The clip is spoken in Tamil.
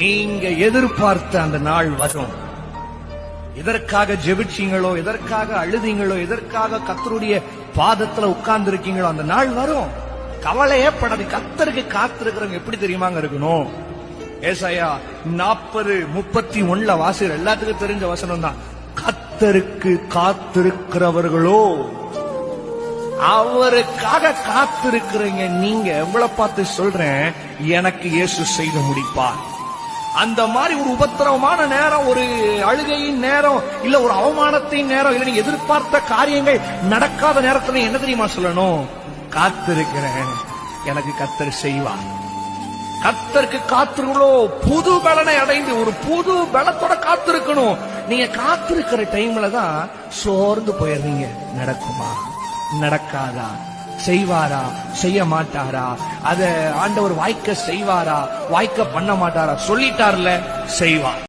நீங்க எதிர்பார்த்த அந்த நாள் வரும். எதற்காக ஜெபிச்சீங்களோ, எதற்காக அழுதீங்களோ, எதற்காக கர்த்தருடைய பாதத்துல உட்கார்ந்து இருக்கீங்களோ அந்த நாள் வரும். கவலையே படாது. கர்த்தருக்கு காத்திருக்கிறவங்க எப்படி தெரியுமாங்க இருக்கணும்? ஏசாயா 40:31 வாசிக்கிற எல்லாத்துக்கும் தெரிஞ்ச வசனம் தான். கர்த்தருக்கு காத்திருக்கிறவர்களோ, அவருக்காக காத்திருக்கிறீங்க. நீங்க எவ்வளவு பார்த்து சொல்றேன், எனக்கு இயேசு செய்து முடிப்பார். அந்த மாதிரி ஒரு உபத்திரவமான நேரம், ஒரு அழுகையின் நேரம், இல்ல ஒரு அவமானத்தின் நேரம், இல்ல நீங்க எதிர்பார்த்த காரியங்கள் நடக்காத நேரத்துல என்ன தெரியுமா சொல்லணும்? காத்திருக்கிறேன், எனக்கு கர்த்தர் செய்வார். கர்த்தருக்கு காத்திருங்களோ, புது பலனை அடைந்து ஒரு புது பலத்தோட காத்திருக்கணும். நீங்க காத்திருக்கிற டைம்ல தான் சோர்ந்து போயிடுறீங்க. நடக்குமா, நடக்காதா, செய்வாரா, செய்ய மாட்டாரா, அத ஆண்டவர் வாய்க்க செய்வாரா, வாய்க்க பண்ண மாட்டாரா, சொல்லிட்டார்ல, செய்வார்.